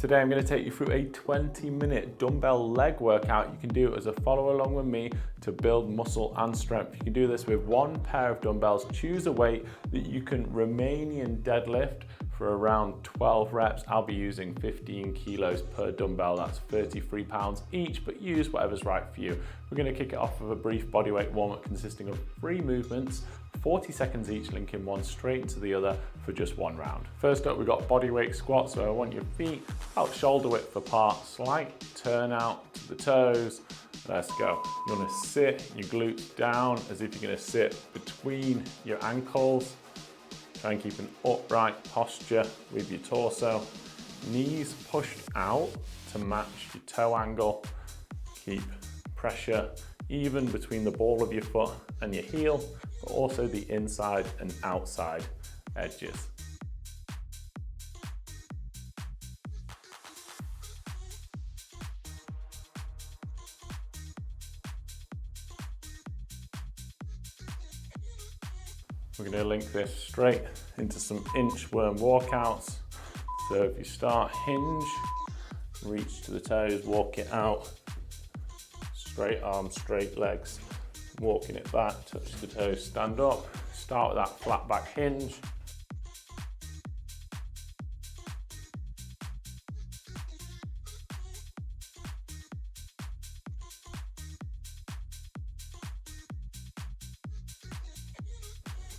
Today I'm going to take you through a 20-minute dumbbell leg workout you can do as a follow along with me to build muscle and strength. You can do this with one pair of dumbbells. Choose a weight that you can Romanian deadlift for around 12 reps. I'll be using 15 kilos per dumbbell. That's 33 pounds each, but use whatever's right for you. We're going to kick it off with a brief bodyweight warm-up consisting of 3 movements, 40 seconds each, linking one straight into the other for just 1 round. First up, we've got bodyweight squat. So I want your feet out shoulder width apart, slight turn out to the toes. Let's go. You want to sit your glutes down as if you're going to sit between your ankles. Try and keep an upright posture with your torso. Knees pushed out to match your toe angle. Keep pressure even between the ball of your foot and your heel, but also the inside and outside edges. We're going to link this straight into some inchworm walkouts. So if you start hinge, reach to the toes, walk it out, straight arms, straight legs, walking it back, touch the toes, stand up. Start with that flat back hinge.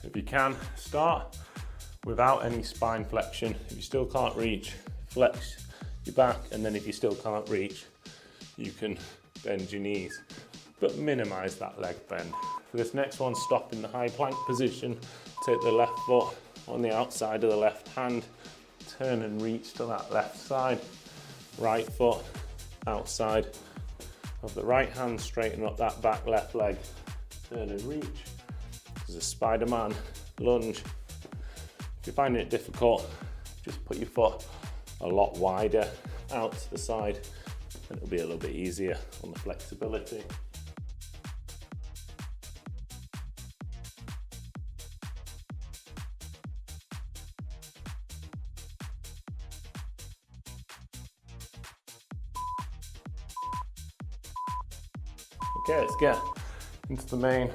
If you can, start without any spine flexion. If you still can't reach, flex your back, and then if you still can't reach, you can bend your knees, but minimize that leg bend. For this next one, stop in the high plank position, take the left foot on the outside of the left hand, turn and reach to that left side, right foot outside of the right hand, straighten up that back left leg, turn and reach. There's a Spider-Man lunge. If you're finding it difficult, just put your foot a lot wider out to the side and it'll be a little bit easier on the flexibility. Okay, let's get into the main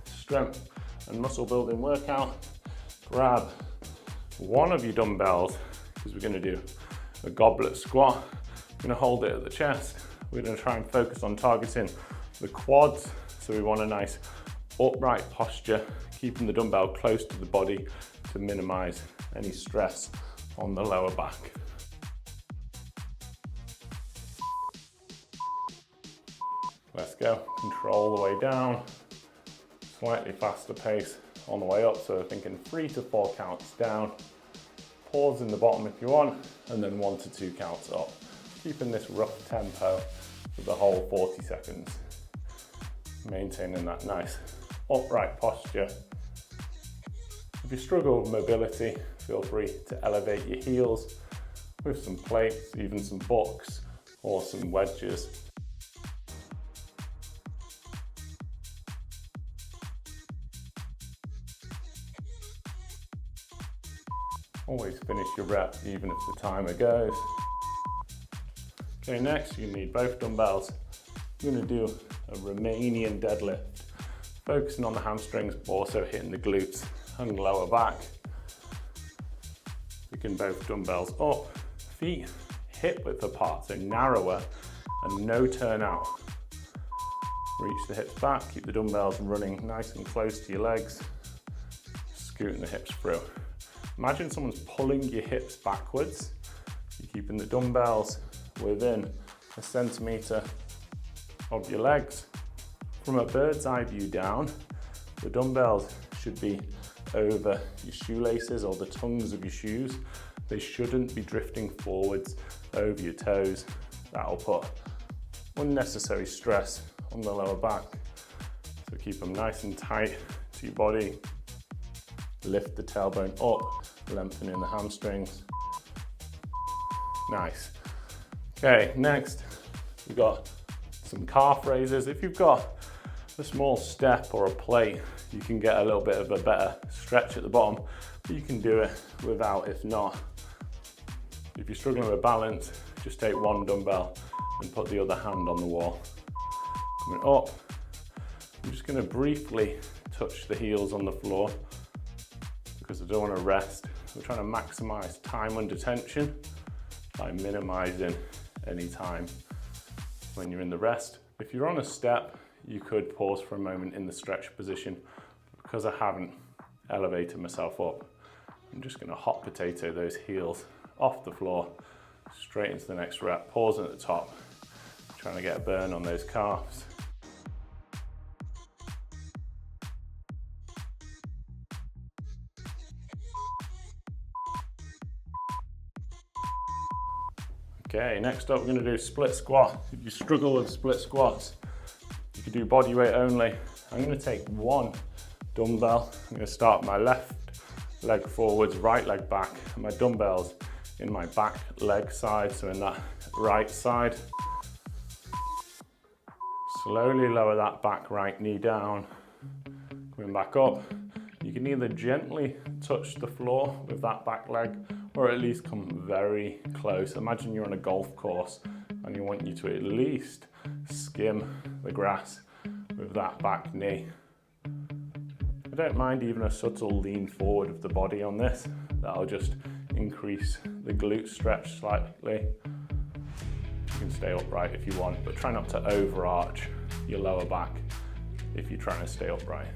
strength and muscle building workout. Grab one of your dumbbells because we're going to do a goblet squat. We're going to hold it at the chest. We're going to try and focus on targeting the quads. So we want a nice upright posture, keeping the dumbbell close to the body to minimize any stress on the lower back. Let's go. Control the way down. Slightly faster pace on the way up, so thinking 3 to 4 counts down. Pause in the bottom if you want, and then 1 to 2 counts up. Keeping this rough tempo for the whole 40 seconds. Maintaining that nice upright posture. If you struggle with mobility, feel free to elevate your heels with some plates, even some books or some wedges. Always finish your rep even if the timer goes. Okay, next you need both dumbbells. You're going to do a Romanian deadlift, focusing on the hamstrings, but also hitting the glutes and lower back. You can both dumbbells up, feet hip width apart, so narrower and no turn out. Reach the hips back, keep the dumbbells running nice and close to your legs, scooting the hips through. Imagine someone's pulling your hips backwards. You're keeping the dumbbells within a centimetre of your legs. From a bird's eye view down, the dumbbells should be over your shoelaces or the tongues of your shoes. They shouldn't be drifting forwards over your toes. That'll put unnecessary stress on the lower back. So keep them nice and tight to your body. Lift the tailbone up, lengthening the hamstrings. Nice. Okay, next we've got some calf raises. If you've got a small step or a plate, you can get a little bit of a better stretch at the bottom, but you can do it without if not. If you're struggling with balance, just take one dumbbell and put the other hand on the wall. Coming up, I'm just going to briefly touch the heels on the floor because I don't want to rest. We're trying to maximize time under tension by minimizing any time when you're in the rest. If you're on a step, you could pause for a moment in the stretch position. Because I haven't elevated myself up, I'm just going to hot potato those heels off the floor, straight into the next rep, pausing at the top, trying to get a burn on those calves. Okay, next up we're going to do split squat. If you struggle with split squats, you could do body weight only. I'm going to take one dumbbell. I'm going to start my left leg forwards, right leg back, and my dumbbells in my back leg side, so in that right side. Slowly lower that back right knee down, coming back up. You can either gently touch the floor with that back leg, or at least come very close. Imagine you're on a golf course and you want you to at least skim the grass with that back knee. I don't mind even a subtle lean forward of the body on this. That'll just increase the glute stretch slightly. You can stay upright if you want, but try not to overarch your lower back if you're trying to stay upright.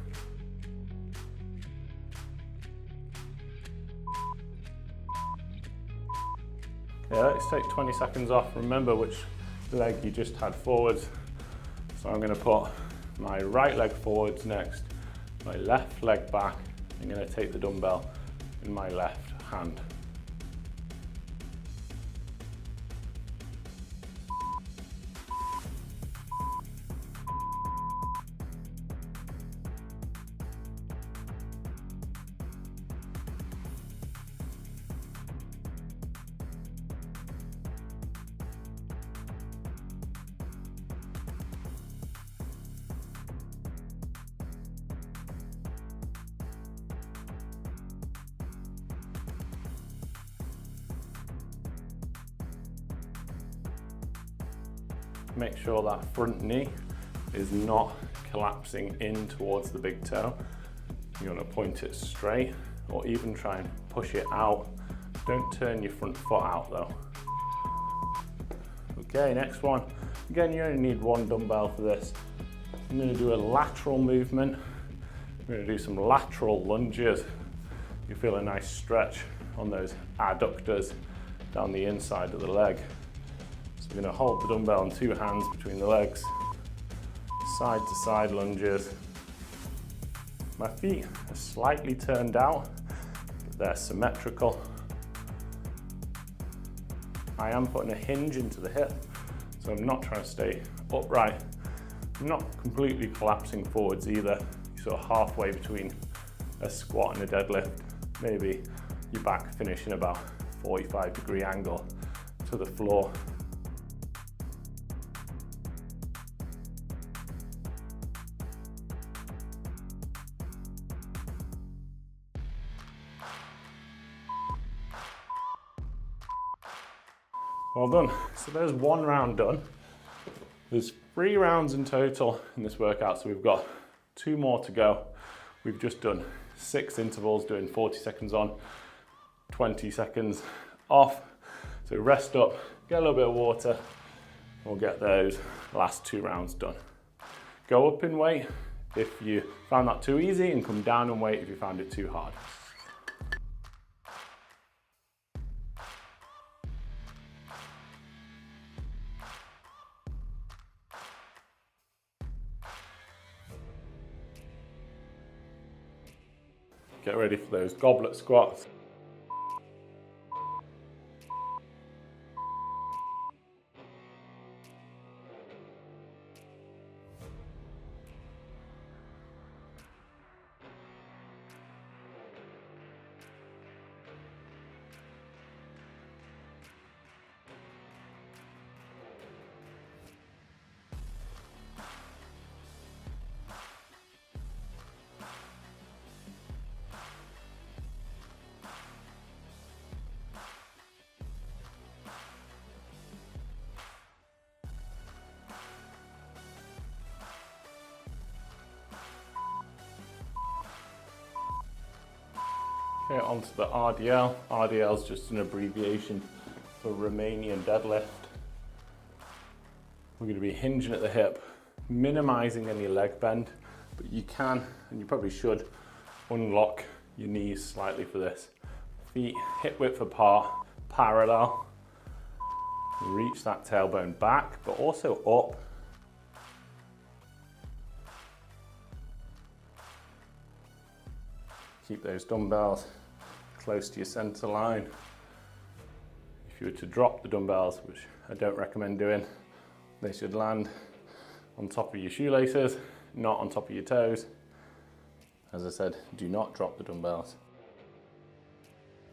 Yeah, let's take 20 seconds off. Remember which leg you just had forwards. So I'm going to put my right leg forwards next, my left leg back. I'm going to take the dumbbell in my left hand. Make sure that front knee is not collapsing in towards the big toe. You want to point it straight or even try and push it out. Don't turn your front foot out though. Okay, next one. Again, you only need one dumbbell for this. I'm going to do a lateral movement. We're going to do some lateral lunges. You feel a nice stretch on those adductors down the inside of the leg. We're going to hold the dumbbell in two hands between the legs, side to side lunges. My feet are slightly turned out, but they're symmetrical. I am putting a hinge into the hip, so I'm not trying to stay upright. I'm not completely collapsing forwards either. You're sort of halfway between a squat and a deadlift. Maybe your back finishing about 45-degree angle to the floor. Well done. So there's one round done. There's 3 rounds in total in this workout, so we've got 2 more to go. We've just done 6 intervals, doing 40 seconds on, 20 seconds off. So rest up, get a little bit of water, and we'll get those last 2 rounds done. Go up in weight if you found that too easy, and come down in weight if you found it too hard. Get ready for those goblet squats. Okay, onto the RDL. RDL is just an abbreviation for Romanian Deadlift. We're going to be hinging at the hip, minimizing any leg bend, but you can, and you probably should, unlock your knees slightly for this. Feet hip width apart, parallel. Reach that tailbone back, but also up. Keep those dumbbells close to your center line. If you were to drop the dumbbells, which I don't recommend doing, they should land on top of your shoelaces, not on top of your toes. As I said, do not drop the dumbbells.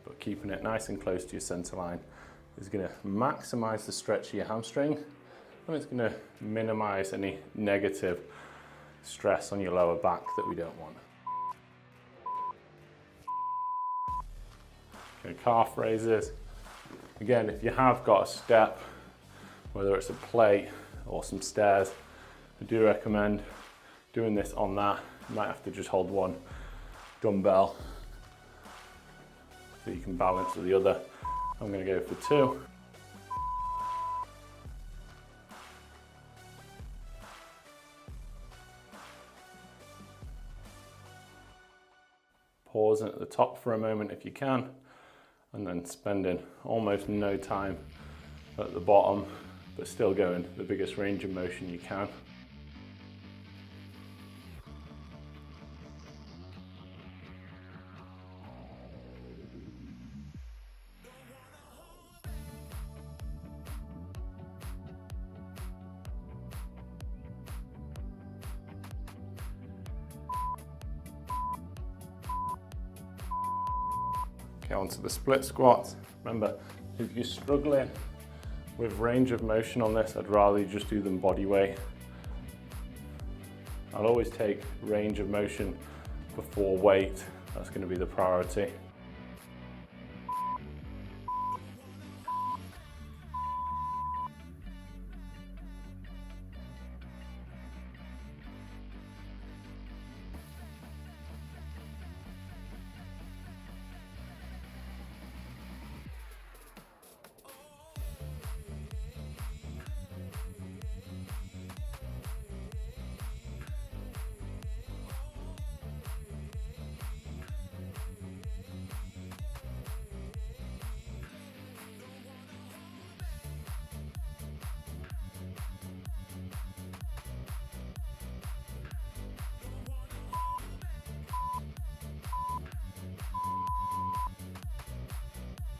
But keeping it nice and close to your center line is going to maximize the stretch of your hamstring, and it's going to minimize any negative stress on your lower back that we don't want. Okay, calf raises. Again, if you have got a step, whether it's a plate or some stairs, I do recommend doing this on that. You might have to just hold one dumbbell so you can balance with the other. I'm going to go for 2. Pausing at the top for a moment if you can, and then spending almost no time at the bottom, but still going the biggest range of motion you can. Okay, onto the split squats. Remember, if you're struggling with range of motion on this, I'd rather you just do them body weight. I'll always take range of motion before weight. That's going to be the priority.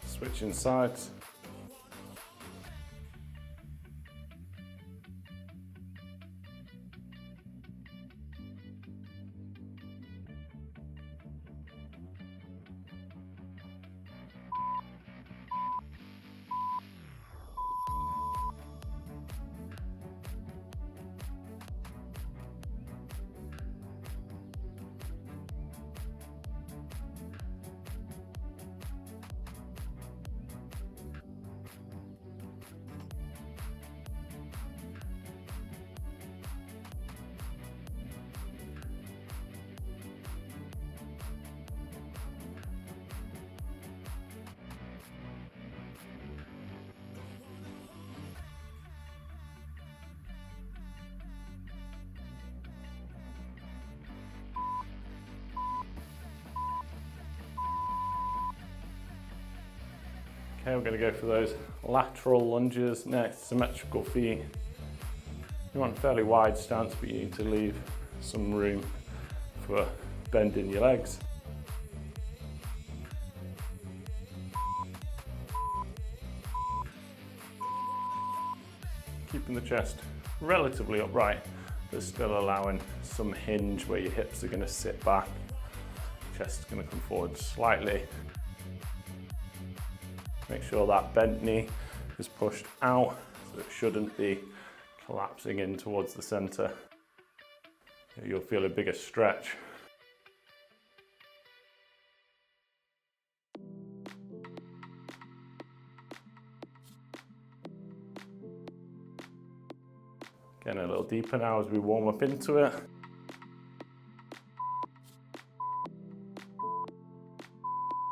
Switching sides. Okay, we're going to go for those lateral lunges next, symmetrical feet. You want a fairly wide stance, but you need to leave some room for bending your legs. Keeping the chest relatively upright, but still allowing some hinge where your hips are going to sit back. Chest is going to come forward slightly. Make sure that bent knee is pushed out, so it shouldn't be collapsing in towards the center. You'll feel a bigger stretch. Getting a little deeper now as we warm up into it.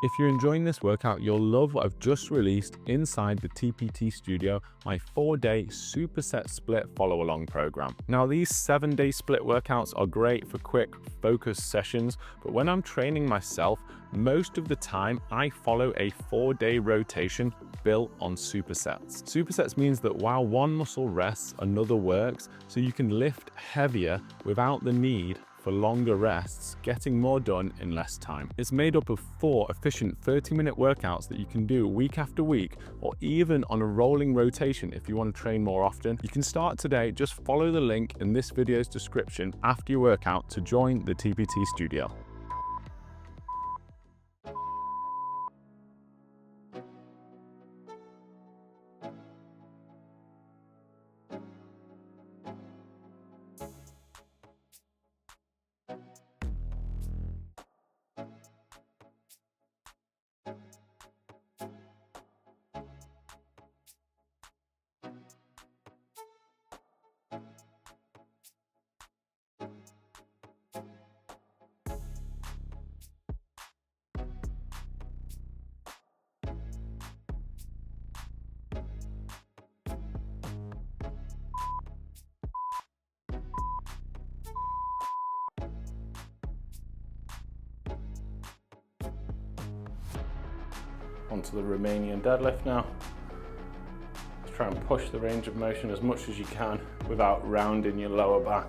If you're enjoying this workout, you'll love what I've just released inside the TPT studio, my 4-day Superset Split follow-along program. Now, these 7-day split workouts are great for quick, focused sessions, but when I'm training myself, most of the time I follow a 4-day rotation built on supersets. Supersets means that while one muscle rests, another works, so you can lift heavier without the need for longer rests, getting more done in less time. It's made up of 4 efficient 30-minute workouts that you can do week after week, or even on a rolling rotation if you want to train more often. You can start today. Just follow the link in this video's description after your workout to join the TPT studio. Onto the Romanian deadlift now. Let's try and push the range of motion as much as you can without rounding your lower back.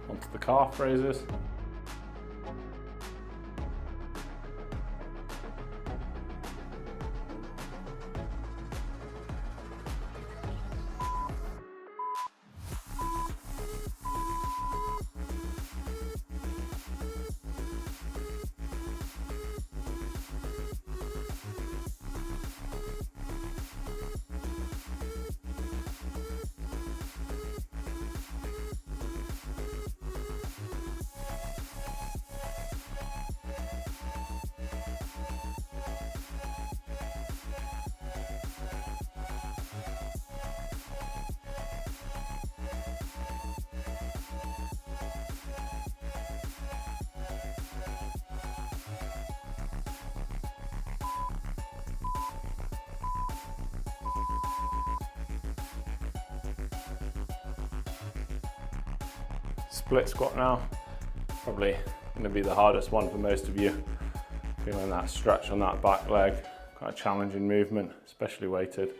Onto the calf raises. Split squat now, probably going to be the hardest one for most of you. Feeling that stretch on that back leg, quite a challenging movement, especially weighted.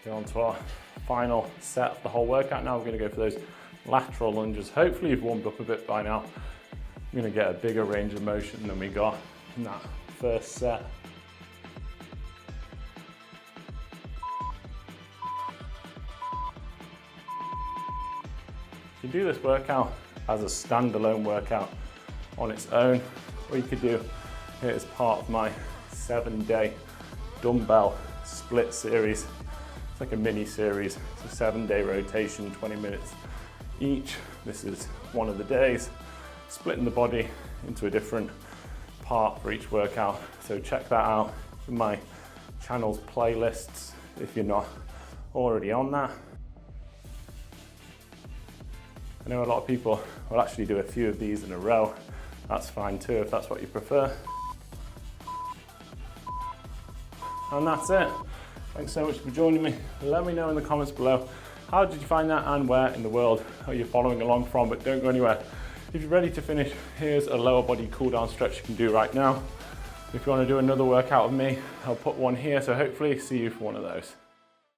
Go on to our final set of the whole workout. Now we're going to go for those lateral lunges. Hopefully you've warmed up a bit by now. I'm going to get a bigger range of motion than we got in that first set. You can do this workout as a standalone workout on its own, or you could do it as part of my 7-day dumbbell split series. It's like a mini series. It's a 7-day rotation, 20 minutes each. This is one of the days, splitting the body into a different part for each workout. So check that out in my channel's playlists if you're not already on that. I know a lot of people will actually do a few of these in a row. That's fine too if that's what you prefer. And that's it. Thanks so much for joining me. Let me know in the comments below, how did you find that and where in the world are you following along from, but don't go anywhere. If you're ready to finish, here's a lower body cool down stretch you can do right now. If you want to do another workout with me, I'll put one here, so hopefully see you for one of those.